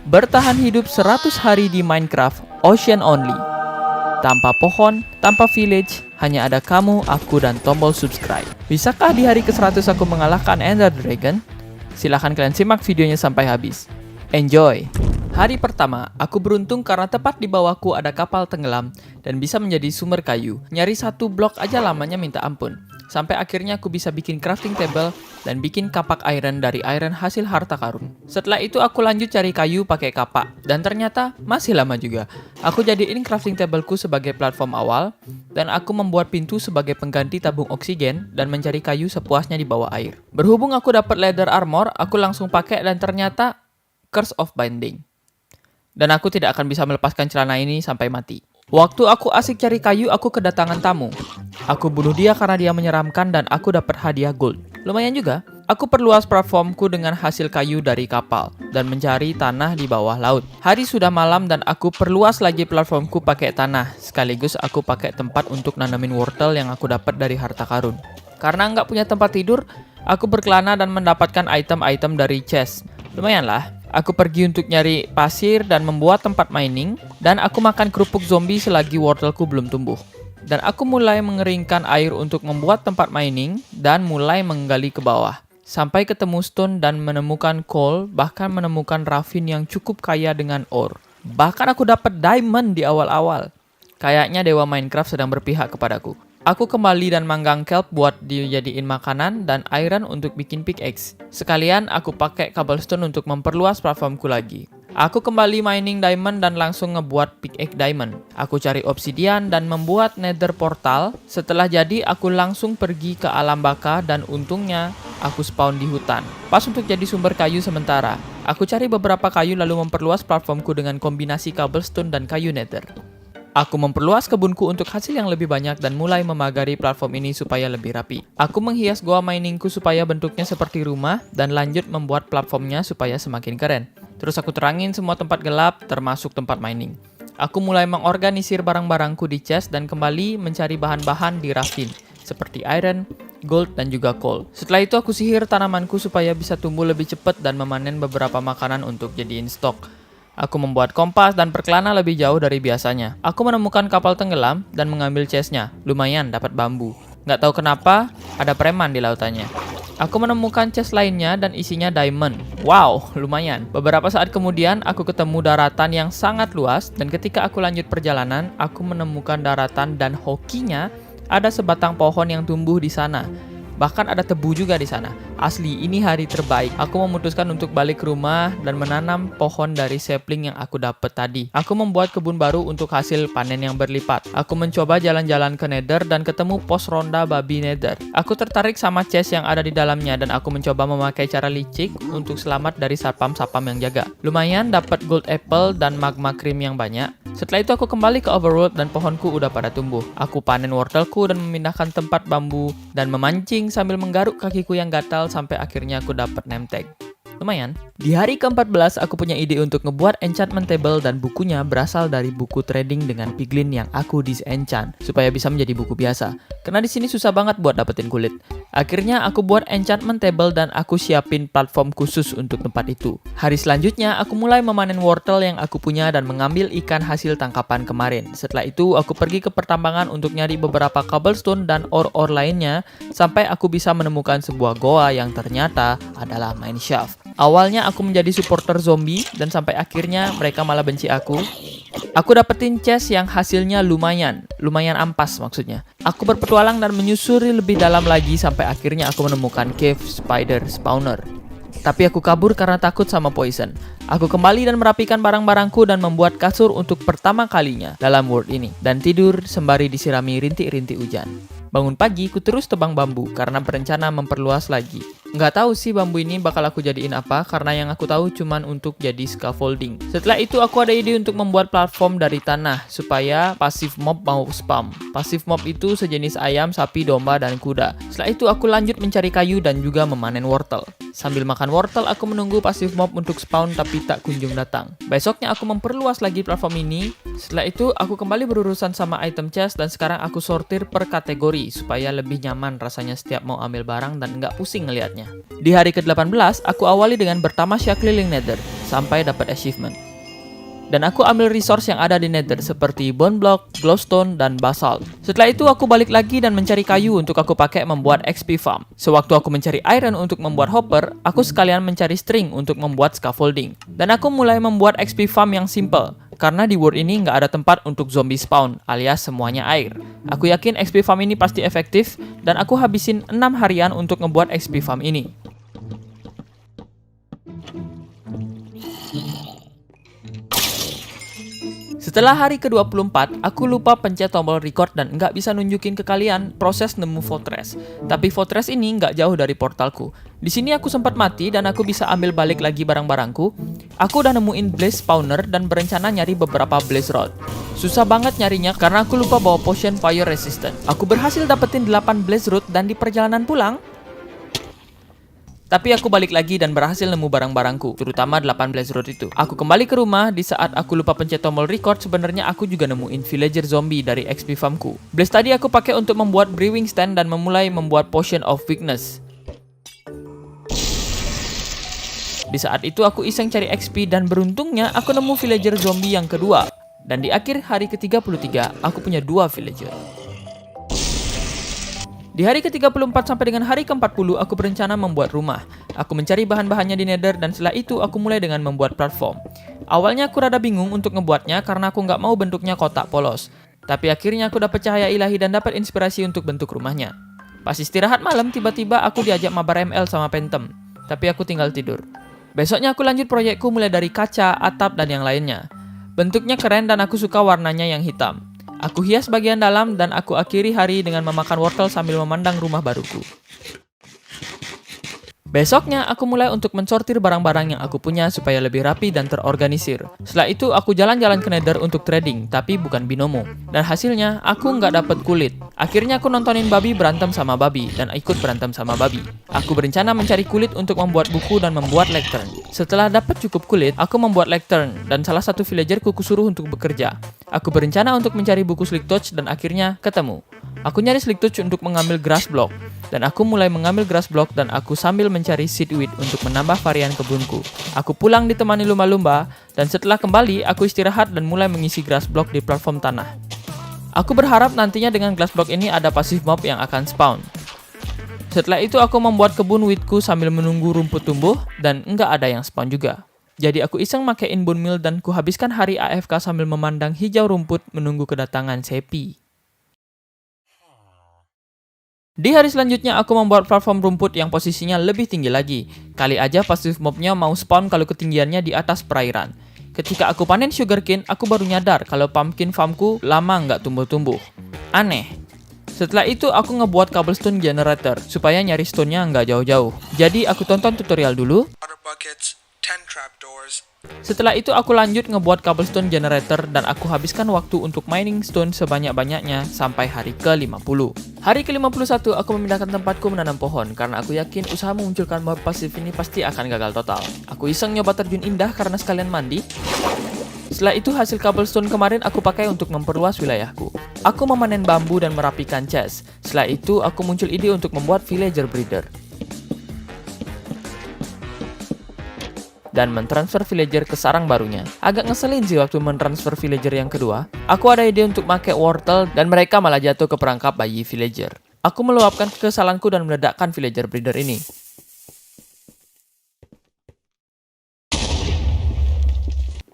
Bertahan hidup 100 hari di Minecraft Ocean Only. Tanpa pohon, tanpa village, hanya ada kamu, aku, dan tombol subscribe. Bisakah di hari ke-100 aku mengalahkan Ender Dragon? Silahkan kalian simak videonya sampai habis. Enjoy! Hari pertama, aku beruntung karena tepat di bawahku ada kapal tenggelam dan bisa menjadi sumber kayu. Nyari satu blok aja lamanya minta ampun. Sampai akhirnya aku bisa bikin crafting table dan bikin kapak iron dari iron hasil harta karun. Setelah itu aku lanjut cari kayu pakai kapak dan ternyata masih lama juga. Aku jadiin crafting tableku sebagai platform awal dan aku membuat pintu sebagai pengganti tabung oksigen dan mencari kayu sepuasnya di bawah air. Berhubung aku dapat leather armor, aku langsung pakai dan ternyata Curse of Binding. Dan aku tidak akan bisa melepaskan celana ini sampai mati. Waktu aku asik cari kayu, aku kedatangan tamu. Aku bunuh dia karena dia menyeramkan dan aku dapat hadiah gold. Lumayan juga. Aku perluas platformku dengan hasil kayu dari kapal dan mencari tanah di bawah laut. Hari sudah malam dan aku perluas lagi platformku pakai tanah. Sekaligus aku pakai tempat untuk nanamin wortel yang aku dapat dari harta karun. Karena nggak punya tempat tidur, aku berkelana dan mendapatkan item-item dari chest. Lumayan lah. Aku pergi untuk nyari pasir dan membuat tempat mining. Dan aku makan kerupuk zombie selagi wortelku belum tumbuh. Dan aku mulai mengeringkan air untuk membuat tempat mining dan mulai menggali ke bawah. Sampai ketemu stone dan menemukan coal, bahkan menemukan ravine yang cukup kaya dengan ore. Bahkan aku dapat diamond di awal-awal. Kayaknya dewa Minecraft sedang berpihak kepadaku. Aku kembali dan manggang kelp buat dijadiin makanan dan iron untuk bikin pickaxe. Sekalian aku pakai cobblestone untuk memperluas platformku lagi. Aku kembali mining diamond dan langsung ngebuat pickaxe diamond. Aku cari obsidian dan membuat nether portal. Setelah jadi aku langsung pergi ke alam baka dan untungnya aku spawn di hutan. Pas untuk jadi sumber kayu sementara. Aku cari beberapa kayu lalu memperluas platformku dengan kombinasi cobblestone dan kayu nether. Aku memperluas kebunku untuk hasil yang lebih banyak dan mulai memagari platform ini supaya lebih rapi. Aku menghias goa miningku supaya bentuknya seperti rumah dan lanjut membuat platformnya supaya semakin keren. Terus aku terangin semua tempat gelap termasuk tempat mining. Aku mulai mengorganisir barang-barangku di chest dan kembali mencari bahan-bahan di ravine seperti iron, gold, dan juga coal. Setelah itu aku sihir tanamanku supaya bisa tumbuh lebih cepat dan memanen beberapa makanan untuk jadiin stok. Aku membuat kompas dan berkelana lebih jauh dari biasanya. Aku menemukan kapal tenggelam dan mengambil chestnya. Lumayan dapat bambu. Nggak tahu kenapa, ada preman di lautannya. Aku menemukan chest lainnya dan isinya diamond. Wow, lumayan. Beberapa saat kemudian, aku ketemu daratan yang sangat luas. Dan ketika aku lanjut perjalanan, aku menemukan daratan dan hokinya ada sebatang pohon yang tumbuh di sana. Bahkan ada tebu juga di sana. Asli, ini hari terbaik. Aku memutuskan untuk balik ke rumah dan menanam pohon dari sapling yang aku dapat tadi. Aku membuat kebun baru untuk hasil panen yang berlipat. Aku mencoba jalan-jalan ke nether dan ketemu pos ronda babi nether. Aku tertarik sama chest yang ada di dalamnya dan aku mencoba memakai cara licik untuk selamat dari satpam-satpam yang jaga. Lumayan dapat gold apple dan magma cream yang banyak. Setelah itu aku kembali ke overworld dan pohonku udah pada tumbuh. Aku panen wortelku dan memindahkan tempat bambu dan memancing sambil menggaruk kakiku yang gatal sampai akhirnya aku dapat name tag. Lumayan. Di hari ke-14 aku punya ide untuk ngebuat enchantment table dan bukunya berasal dari buku trading dengan piglin yang aku disenchant supaya bisa menjadi buku biasa. Karena di sini susah banget buat dapetin kulit. Akhirnya aku buat enchantment table dan aku siapin platform khusus untuk tempat itu. Hari selanjutnya aku mulai memanen wortel yang aku punya dan mengambil ikan hasil tangkapan kemarin. Setelah itu aku pergi ke pertambangan untuk nyari beberapa cobblestone dan ore-ore lainnya sampai aku bisa menemukan sebuah goa yang ternyata adalah mineshaft. Awalnya aku menjadi supporter zombie dan sampai akhirnya mereka malah benci aku. Aku dapetin chest yang hasilnya lumayan ampas maksudnya. Aku berpetualang dan menyusuri lebih dalam lagi sampai akhirnya aku menemukan cave spider spawner. Tapi aku kabur karena takut sama poison. Aku kembali dan merapikan barang-barangku dan membuat kasur untuk pertama kalinya dalam world ini. Dan tidur sembari disirami rintik-rintik hujan. Bangun pagi, ku terus tebang bambu karena berencana memperluas lagi. Nggak tahu sih bambu ini bakal aku jadiin apa karena yang aku tahu cuman untuk jadi scaffolding. Setelah itu aku ada ide untuk membuat platform dari tanah supaya pasif mob mau spam. Pasif mob itu sejenis ayam, sapi, domba, dan kuda. Setelah itu aku lanjut mencari kayu dan juga memanen wortel. Sambil makan wortel aku menunggu pasif mob untuk spawn tapi tak kunjung datang. Besoknya aku memperluas lagi platform ini. Setelah itu aku kembali berurusan sama item chest dan sekarang aku sortir per kategori supaya lebih nyaman rasanya setiap mau ambil barang dan nggak pusing ngelihatnya. semuanya. Di hari ke-18, aku awali dengan bertamasya keliling Nether sampai dapat achievement. Dan aku ambil resource yang ada di Nether seperti bone block, glowstone, dan basalt. Setelah itu aku balik lagi dan mencari kayu untuk aku pakai membuat XP farm. Sewaktu aku mencari iron untuk membuat hopper, aku sekalian mencari string untuk membuat scaffolding. Dan aku mulai membuat XP farm yang simple, karena di world ini nggak ada tempat untuk zombie spawn, alias semuanya air. Aku yakin XP farm ini pasti efektif, dan aku habisin 6 harian untuk membuat XP farm ini. Setelah hari ke-24, aku lupa pencet tombol record dan nggak bisa nunjukin ke kalian proses nemu fortress. Tapi fortress ini nggak jauh dari portalku. Di sini aku sempat mati dan aku bisa ambil balik lagi barang-barangku. Aku udah nemuin blaze spawner dan berencana nyari beberapa blaze rod. Susah banget nyarinya karena aku lupa bawa potion fire resistant. Aku berhasil dapetin 8 blaze root dan di perjalanan pulang, tapi aku balik lagi dan berhasil nemu barang-barangku, terutama 8 blaze root itu. Aku kembali ke rumah, di saat aku lupa pencet tombol record, sebenarnya aku juga nemuin villager zombie dari XP farmku. Blaze tadi aku pakai untuk membuat brewing stand dan memulai membuat potion of weakness. Di saat itu aku iseng cari XP dan beruntungnya aku nemu villager zombie yang kedua. Dan di akhir hari ke-33, aku punya 2 villager. Di hari ke-34 sampai dengan hari ke-40, aku berencana membuat rumah. Aku mencari bahan-bahannya di Nether dan setelah itu aku mulai dengan membuat platform. Awalnya aku rada bingung untuk ngebuatnya karena aku nggak mau bentuknya kotak polos. Tapi akhirnya aku dapat cahaya ilahi dan dapat inspirasi untuk bentuk rumahnya. Pas istirahat malam, tiba-tiba aku diajak mabar ML sama Phantom. Tapi aku tinggal tidur. Besoknya aku lanjut proyekku mulai dari kaca, atap, dan yang lainnya. Bentuknya keren dan aku suka warnanya yang hitam. Aku hias bagian dalam dan aku akhiri hari dengan memakan wortel sambil memandang rumah baruku. Besoknya aku mulai untuk mensortir barang-barang yang aku punya supaya lebih rapi dan terorganisir. Setelah itu aku jalan-jalan ke Nether untuk trading, tapi bukan binomo. Dan hasilnya aku nggak dapet kulit. Akhirnya aku nontonin babi berantem sama babi dan ikut berantem sama babi. Aku berencana mencari kulit untuk membuat buku dan membuat lectern. Setelah dapat cukup kulit, aku membuat lectern dan salah satu villagerku kusuruh untuk bekerja. Aku berencana untuk mencari buku Slick Touch dan akhirnya ketemu. Aku nyari Slick Touch untuk mengambil grass block. Dan aku mulai mengambil grass block dan aku sambil mencari seedweed untuk menambah varian kebunku. Aku pulang ditemani lumba-lumba dan setelah kembali aku istirahat dan mulai mengisi grass block di platform tanah. Aku berharap nantinya dengan grass block ini ada passive mob yang akan spawn. Setelah itu aku membuat kebun wheatku sambil menunggu rumput tumbuh dan enggak ada yang spawn juga. Jadi aku iseng makein bone meal dan kuhabiskan hari AFK sambil memandang hijau rumput menunggu kedatangan Sepi. Di hari selanjutnya aku membuat platform rumput yang posisinya lebih tinggi lagi. Kali aja passive mobnya mau spawn kalau ketinggiannya di atas perairan. Ketika aku panen sugarcane, aku baru nyadar kalau pumpkin farmku lama nggak tumbuh-tumbuh. Aneh. Setelah itu aku ngebuat cobblestone generator supaya nyari stone-nya nggak jauh-jauh. Jadi aku tonton tutorial dulu. Setelah itu aku lanjut ngebuat cobblestone generator dan aku habiskan waktu untuk mining stone sebanyak-banyaknya sampai hari ke-50. Hari ke-51 aku memindahkan tempatku menanam pohon karena aku yakin usaha memunculkan mob pasif ini pasti akan gagal total. Aku iseng nyoba terjun indah karena sekalian mandi. Setelah itu hasil cobblestone kemarin aku pakai untuk memperluas wilayahku. Aku memanen bambu dan merapikan chest. Setelah itu aku muncul ide untuk membuat villager breeder. Dan mentransfer villager ke sarang barunya. Agak ngeselin sih waktu mentransfer villager yang kedua. Aku ada ide untuk pakai wortel dan mereka malah jatuh ke perangkap bayi villager. Aku meluapkan kekesalanku dan meledakkan villager breeder ini.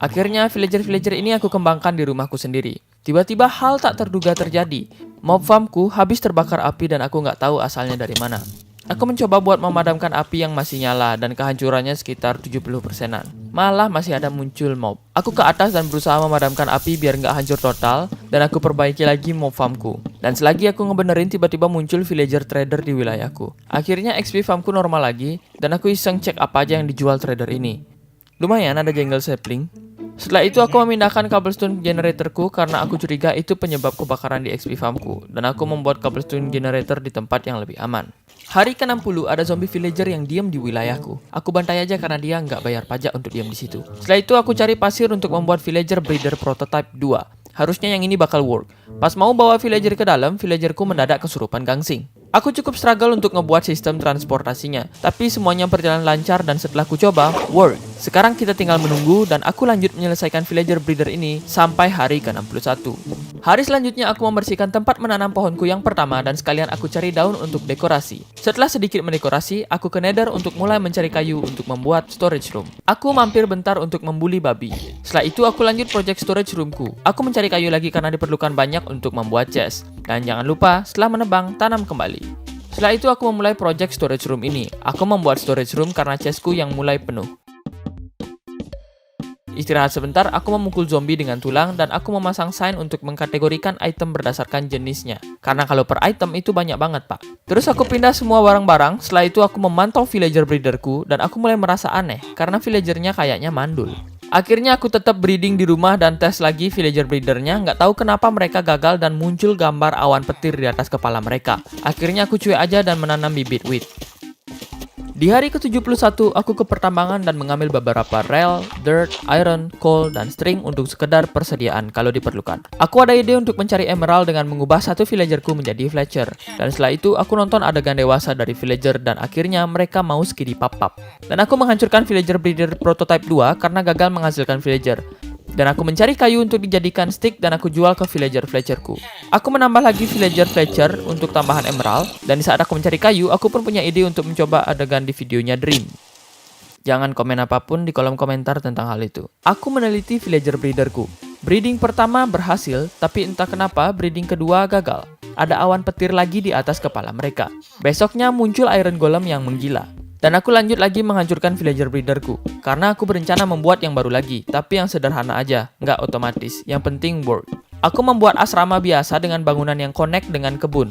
Akhirnya villager-villager ini aku kembangkan di rumahku sendiri. Tiba-tiba hal tak terduga terjadi. Mob farmku habis terbakar api dan aku nggak tahu asalnya dari mana. Aku mencoba buat memadamkan api yang masih nyala dan kehancurannya sekitar 70%-an. Malah masih ada muncul mob. Aku ke atas dan berusaha memadamkan api biar nggak hancur total dan aku perbaiki lagi mob farmku. Dan selagi aku ngebenerin tiba-tiba muncul villager trader di wilayahku. Akhirnya XP farmku normal lagi dan aku iseng cek apa aja yang dijual trader ini. Lumayan ada jungle sapling. Setelah itu aku memindahkan cobblestone generatorku karena aku curiga itu penyebab kebakaran di XP farmku dan aku membuat cobblestone generator di tempat yang lebih aman. Hari ke-60 ada zombie villager yang diam di wilayahku. Aku bantai aja karena dia nggak bayar pajak untuk diam di situ. Setelah itu aku cari pasir untuk membuat villager breeder prototype 2. Harusnya yang ini bakal work. Pas mau bawa villager ke dalam, villagerku mendadak kesurupan gangsing. Aku cukup struggle untuk ngebuat sistem transportasinya, tapi semuanya berjalan lancar dan setelah ku coba, work. Sekarang kita tinggal menunggu dan aku lanjut menyelesaikan villager breeder ini sampai hari ke-61. Hari selanjutnya aku membersihkan tempat menanam pohonku yang pertama dan sekalian aku cari daun untuk dekorasi. Setelah sedikit mendekorasi, aku ke Nether untuk mulai mencari kayu untuk membuat storage room. Aku mampir bentar untuk membuli babi. Setelah itu aku lanjut project storage roomku. Aku mencari kayu lagi karena diperlukan banyak untuk membuat chest. Dan jangan lupa, setelah menebang, tanam kembali. Setelah itu aku memulai project storage room ini. Aku membuat storage room karena chestku yang mulai penuh. Istirahat sebentar, aku memukul zombie dengan tulang dan aku memasang sign untuk mengkategorikan item berdasarkan jenisnya. Karena kalau per item itu banyak banget, Pak. Terus aku pindah semua barang-barang, setelah itu aku memantau villager breederku dan aku mulai merasa aneh karena villagernya kayaknya mandul. Akhirnya aku tetap breeding di rumah dan tes lagi villager breedernya, nggak tahu kenapa mereka gagal dan muncul gambar awan petir di atas kepala mereka. Akhirnya aku cuek aja dan menanam bibit wheat. Di hari ke-71, aku ke pertambangan dan mengambil beberapa rel, dirt, iron, coal, dan string untuk sekedar persediaan kalau diperlukan. Aku ada ide untuk mencari emerald dengan mengubah satu villagerku menjadi Fletcher. Dan setelah itu, aku nonton adegan dewasa dari villager dan akhirnya mereka mau skidi pap-pap. Dan aku menghancurkan villager breeder prototype 2 karena gagal menghasilkan villager. Dan aku mencari kayu untuk dijadikan stick dan aku jual ke villager Fletcherku. Aku menambah lagi villager Fletcher untuk tambahan emerald. Dan di saat aku mencari kayu, aku pun punya ide untuk mencoba adegan di videonya Dream. Jangan komen apapun di kolom komentar tentang hal itu. Aku meneliti villager breederku. Breeding pertama berhasil, tapi entah kenapa breeding kedua gagal. Ada awan petir lagi di atas kepala mereka. Besoknya muncul iron golem yang menggila. Dan aku lanjut lagi menghancurkan villager breederku. Karena aku berencana membuat yang baru lagi, tapi yang sederhana aja, nggak otomatis. Yang penting work. Aku membuat asrama biasa dengan bangunan yang connect dengan kebun.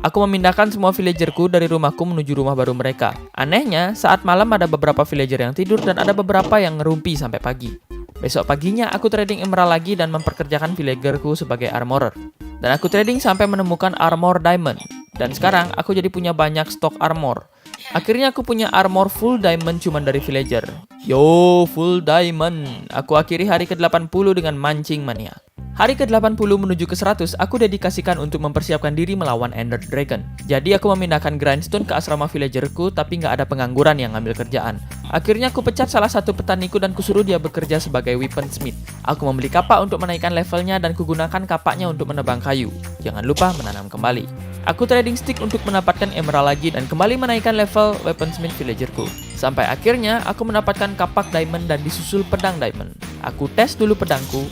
Aku memindahkan semua villagerku dari rumahku menuju rumah baru mereka. Anehnya, saat malam ada beberapa villager yang tidur dan ada beberapa yang ngerumpi sampai pagi. Besok paginya aku trading emerald lagi dan memperkerjakan villagerku sebagai armorer. Dan aku trading sampai menemukan armor diamond. Dan sekarang aku jadi punya banyak stok armor. Akhirnya aku punya armor full diamond cuman dari villager. Yo, full diamond. Aku akhiri hari ke-80 dengan mancing mania. Hari ke-80 menuju ke 100, aku dedikasikan untuk mempersiapkan diri melawan Ender Dragon. Jadi aku memindahkan grindstone ke asrama villagerku, tapi nggak ada pengangguran yang ngambil kerjaan. Akhirnya aku pecat salah satu petaniku dan kusuruh dia bekerja sebagai weaponsmith. Aku membeli kapak untuk menaikkan levelnya dan kugunakan kapaknya untuk menebang kayu. Jangan lupa menanam kembali. Aku trading stick untuk mendapatkan emerald lagi dan kembali menaikkan level weaponsmith villagerku. Sampai akhirnya aku mendapatkan kapak diamond dan disusul pedang diamond. Aku tes dulu pedangku.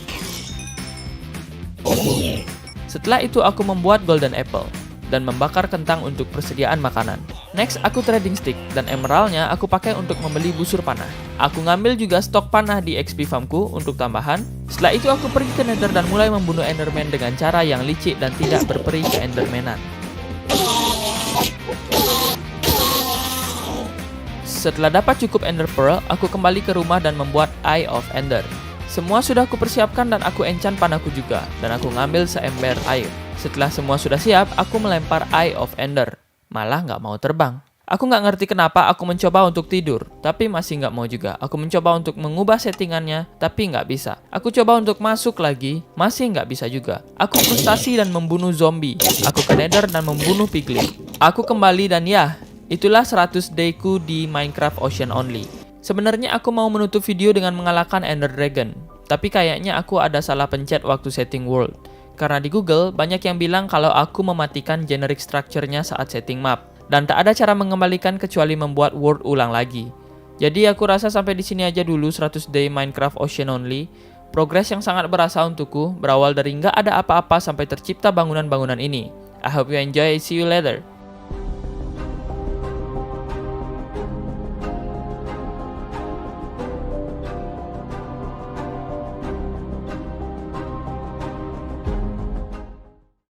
Setelah itu aku membuat golden apple dan membakar kentang untuk persediaan makanan. Next aku trading stick dan emeraldnya aku pakai untuk membeli busur panah. Aku ngambil juga stok panah di XP farmku untuk tambahan. Setelah itu aku pergi ke Nether dan mulai membunuh Enderman dengan cara yang licik dan tidak berperi ke Endermanan. Setelah dapat cukup Ender Pearl, aku kembali ke rumah dan membuat Eye of Ender. Semua sudah aku persiapkan dan aku enchant panahku juga, dan aku ngambil seember air. Setelah semua sudah siap, aku melempar Eye of Ender. Malah nggak mau terbang. Aku nggak ngerti kenapa aku mencoba untuk tidur, tapi masih nggak mau juga. Aku mencoba untuk mengubah settingannya, tapi nggak bisa. Aku coba untuk masuk lagi, masih nggak bisa juga. Aku frustasi dan membunuh zombie. Aku ke Nether dan membunuh piglin. Aku kembali dan ya, itulah 100 dayku di Minecraft Ocean Only. Sebenarnya aku mau menutup video dengan mengalahkan Ender Dragon, tapi kayaknya aku ada salah pencet waktu setting world. Karena di Google, banyak yang bilang kalau aku mematikan generic structure-nya saat setting map. Dan tak ada cara mengembalikan kecuali membuat world ulang lagi. Jadi aku rasa sampai di sini aja dulu 100 day Minecraft Ocean Only. Progres yang sangat berasa untukku, berawal dari nggak ada apa-apa sampai tercipta bangunan-bangunan ini. I hope you enjoy, see you later.